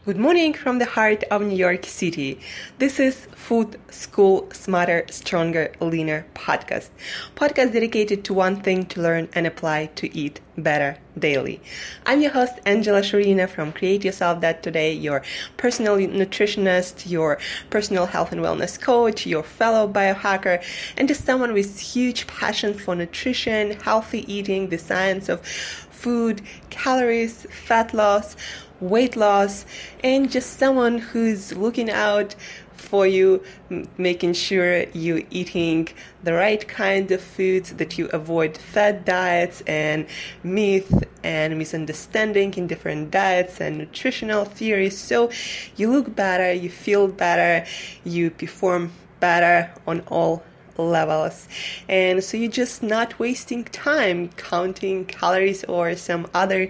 Good morning from the heart of New York City. This is Food School Smarter, Stronger, Leaner podcast dedicated to one thing: to learn and apply to eat better daily. I'm your host, Angela Shurina from Create Yourself That Today, your personal nutritionist, your personal health and wellness coach, your fellow biohacker, and just someone with huge passion for nutrition, healthy eating, the science of food, calories, fat loss, weight loss, and just someone who's looking out for you, making sure you're eating the right kind of foods, that you avoid fad diets and myth and misunderstanding in different diets and nutritional theories, so you look better, you feel better, you perform better on all levels. And so you're just not wasting time counting calories or some other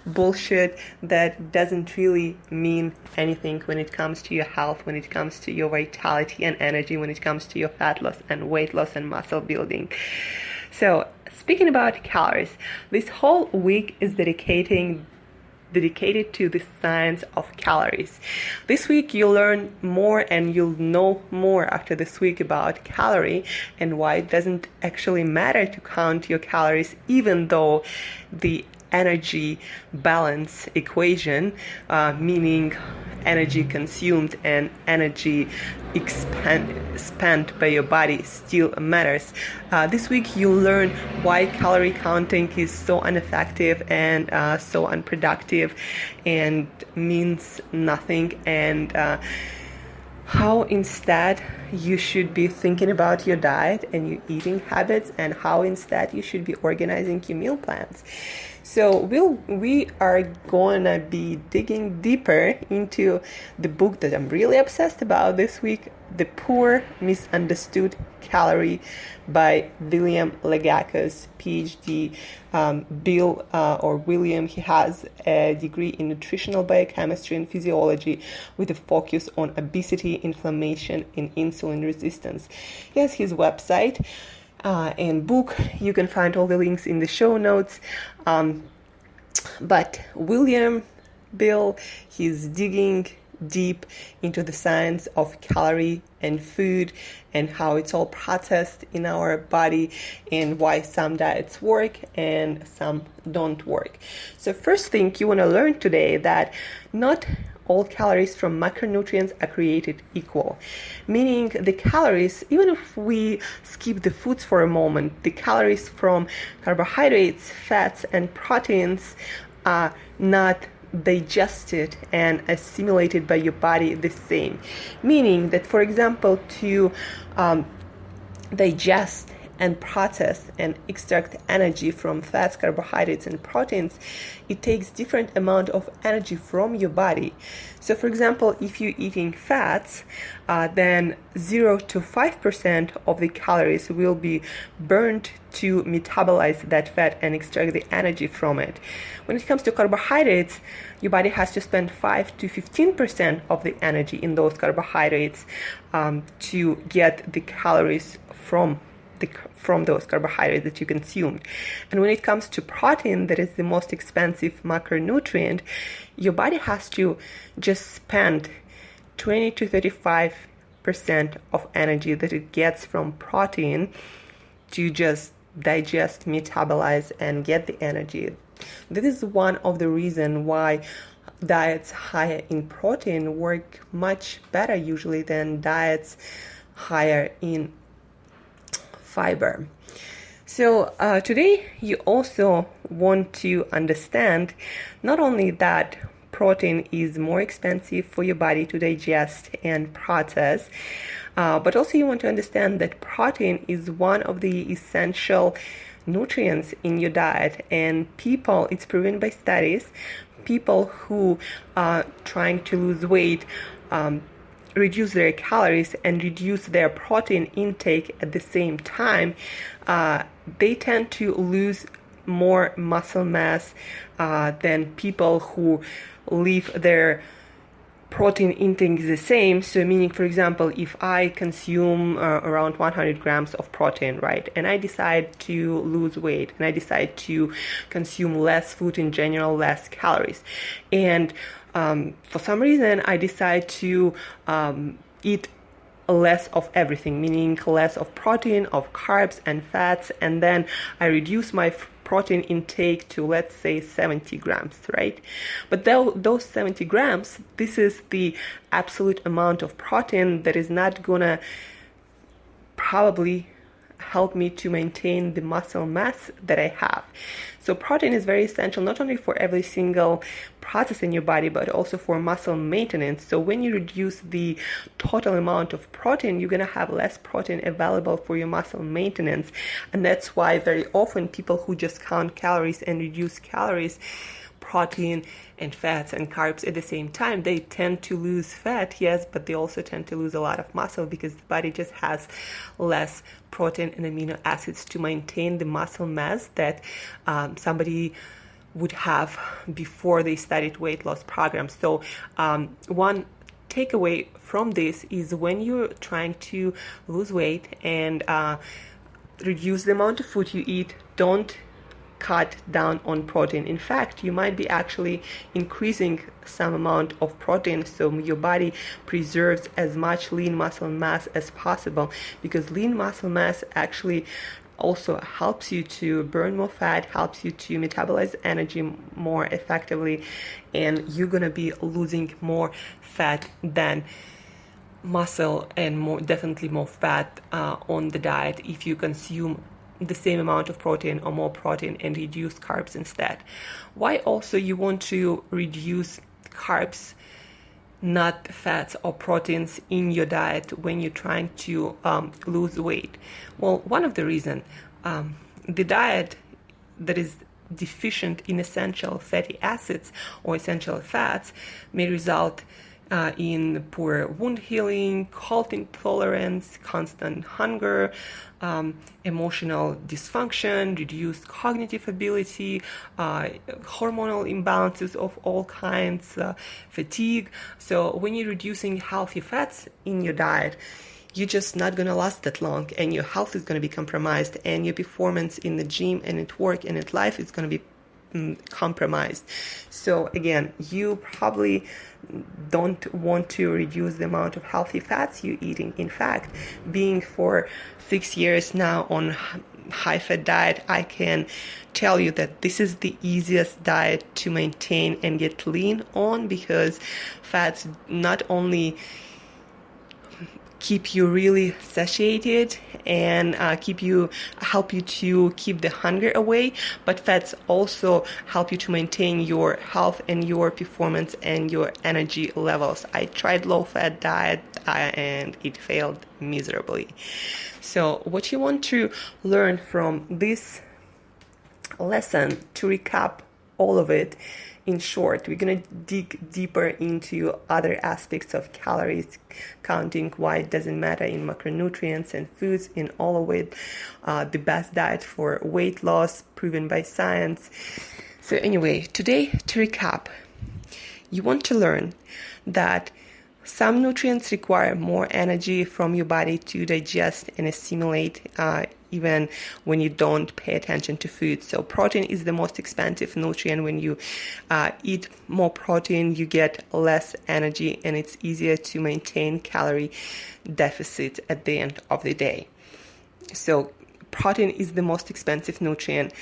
bullshit that doesn't really mean anything when it comes to your health, when it comes to your vitality and energy, when it comes to your fat loss and weight loss and muscle building. So speaking about calories, this whole week is dedicated to the science of calories. This week you'll learn more and you'll know more after this week about calorie and why it doesn't actually matter to count your calories, even though the energy balance equation, meaning energy consumed and energy spent by your body, still matters. This week you'll learn why calorie counting is so ineffective and so unproductive and means nothing, and how instead you should be thinking about your diet and your eating habits, and how instead you should be organizing your meal plans. So we are gonna be digging deeper into the book that I'm really obsessed about this week, The Poor Misunderstood Calorie by William Lagakos, PhD. William, he has a degree in nutritional biochemistry and physiology with a focus on obesity, inflammation, and insulin resistance. He has his website and book. You can find all the links in the show notes. But Bill, he's digging deep into the science of calorie and food and how it's all processed in our body and why some diets work and some don't work. So first thing you want to learn today, that not all calories from macronutrients are created equal. Meaning the calories, even if we skip the foods for a moment, the calories from carbohydrates, fats, and proteins are not digested and assimilated by your body the same. Meaning that, for example, to digest and process and extract energy from fats, carbohydrates, and proteins, it takes different amount of energy from your body. So for example, if you're eating fats, then 0 to 5% of the calories will be burned to metabolize that fat and extract the energy from it. When it comes to carbohydrates, your body has to spend 5 to 15% of the energy in those carbohydrates to get the calories from those carbohydrates that you consumed. And when it comes to protein, that is the most expensive macronutrient, your body has to just spend 20 to 35% of energy that it gets from protein to just digest, metabolize, and get the energy. This is one of the reasons why diets higher in protein work much better usually than diets higher in fiber. So today you also want to understand not only that protein is more expensive for your body to digest and process, but also you want to understand that protein is one of the essential nutrients in your diet, and people, it's proven by studies, people who are trying to lose weight reduce their calories and reduce their protein intake at the same time, they tend to lose more muscle mass than people who leave their protein intake the same. So meaning, for example, if I consume around 100 grams of protein, right, and I decide to lose weight and I decide to consume less food in general, less calories, and for some reason I decide to eat less of everything, meaning less of protein, of carbs and fats, and then I reduce my protein intake to, let's say, 70 grams, right? But those 70 grams, this is the absolute amount of protein that is not gonna probably help me to maintain the muscle mass that I have. So protein is very essential not only for every single process in your body, but also for muscle maintenance. So when you reduce the total amount of protein, you're going to have less protein available for your muscle maintenance. And that's why very often people who just count calories and reduce calories, protein and fats and carbs at the same time, they tend to lose fat, yes, but they also tend to lose a lot of muscle because the body just has less protein and amino acids to maintain the muscle mass that somebody would have before they started weight loss programs. So one takeaway from this is when you're trying to lose weight and reduce the amount of food you eat, don't cut down on protein. In fact, you might be actually increasing some amount of protein so your body preserves as much lean muscle mass as possible, because lean muscle mass actually also helps you to burn more fat, helps you to metabolize energy more effectively, and you're gonna be losing more fat than muscle and definitely more fat on the diet if you consume the same amount of protein or more protein and reduce carbs instead. Why also you want to reduce carbs, not fats or proteins in your diet when you're trying to lose weight? Well, one of the reasons, the diet that is deficient in essential fatty acids or essential fats may result in poor wound healing, cold intolerance, constant hunger, emotional dysfunction, reduced cognitive ability, hormonal imbalances of all kinds, fatigue. So when you're reducing healthy fats in your diet, you're just not going to last that long, and your health is going to be compromised, and your performance in the gym and at work and at life is going to be compromised. So again, you probably don't want to reduce the amount of healthy fats you're eating. In fact, being for 6 years now on high-fat diet, I can tell you that this is the easiest diet to maintain and get lean on, because fats not only keep you really satiated and help you to keep the hunger away, but fats also help you to maintain your health and your performance and your energy levels. I tried low-fat diet and it failed miserably. So what you want to learn from this lesson, to recap all of it, in short, we're going to dig deeper into other aspects of calories counting, why it doesn't matter in macronutrients and foods, in all of it, the best diet for weight loss, proven by science. So anyway, today, to recap, you want to learn that some nutrients require more energy from your body to digest and assimilate, even when you don't pay attention to food. So protein is the most expensive nutrient. When you eat more protein, you get less energy, and it's easier to maintain calorie deficit at the end of the day. So protein is the most expensive nutrient.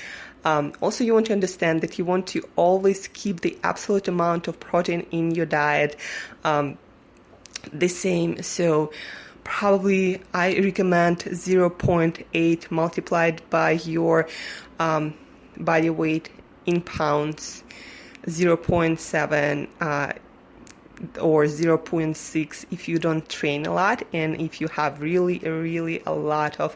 Also, you want to understand that you want to always keep the absolute amount of protein in your diet the same. So probably I recommend 0.8 multiplied by your body weight in pounds, 0.7 or 0.6 if you don't train a lot, and if you have really a lot of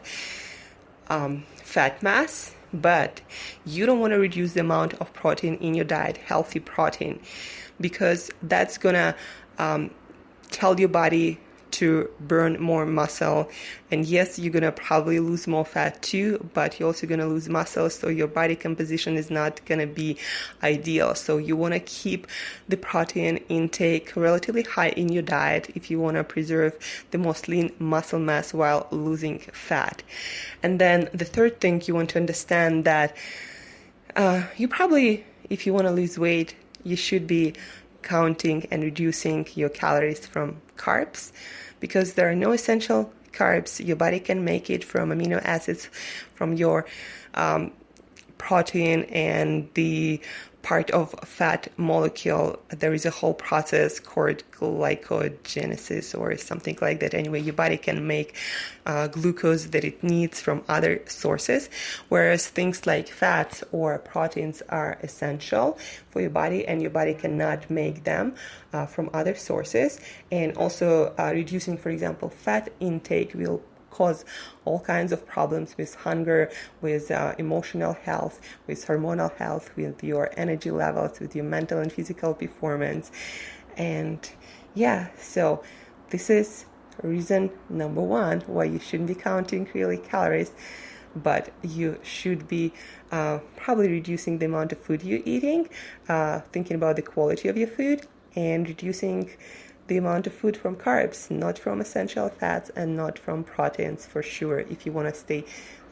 fat mass, but you don't want to reduce the amount of protein in your diet, healthy protein, because that's gonna tell your body to burn more muscle. And yes, you're gonna probably lose more fat too, but you're also gonna lose muscle, so your body composition is not gonna be ideal. So you wanna keep the protein intake relatively high in your diet if you wanna preserve the most lean muscle mass while losing fat. And then the third thing, you want to understand that you probably, if you wanna lose weight, you should be counting and reducing your calories from carbs, because there are no essential carbs. Your body can make it from amino acids, from your protein and the part of fat molecule. There is a whole process called glycogenesis or something like that. Anyway, your body can make glucose that it needs from other sources, whereas things like fats or proteins are essential for your body, and your body cannot make them from other sources. And also reducing, for example, fat intake will cause all kinds of problems with hunger, with emotional health, with hormonal health, with your energy levels, with your mental and physical performance. And yeah, so this is reason number one why you shouldn't be counting really calories, but you should be probably reducing the amount of food you're eating, thinking about the quality of your food, and reducing the amount of food from carbs, not from essential fats and not from proteins, for sure, if you want to stay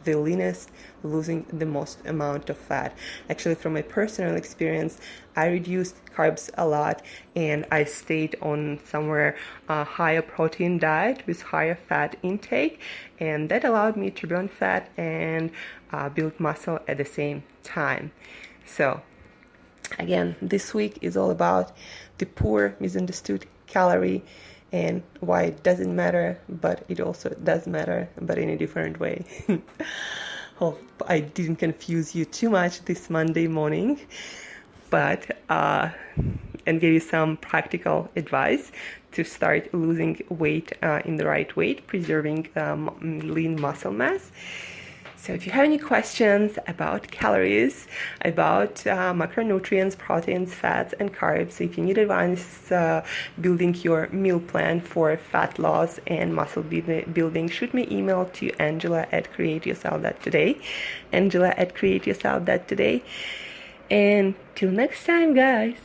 the leanest, losing the most amount of fat. Actually, from my personal experience, I reduced carbs a lot, and I stayed on somewhere higher protein diet with higher fat intake, and that allowed me to burn fat and build muscle at the same time. So again, this week is all about the poor, misunderstood calorie and why it doesn't matter, but it also does matter, but in a different way. Hope I didn't confuse you too much this Monday morning, but and give you some practical advice to start losing weight in the right way, preserving lean muscle mass. So if you have any questions about calories, about macronutrients, proteins, fats, and carbs, if you need advice building your meal plan for fat loss and muscle building, shoot me email to angela@createyourself.today, angela@createyourself.today. And till next time, guys,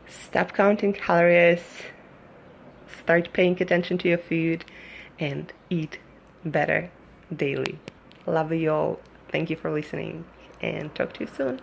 stop counting calories, start paying attention to your food, and eat better daily. Love you all. Thank you for listening, and talk to you soon.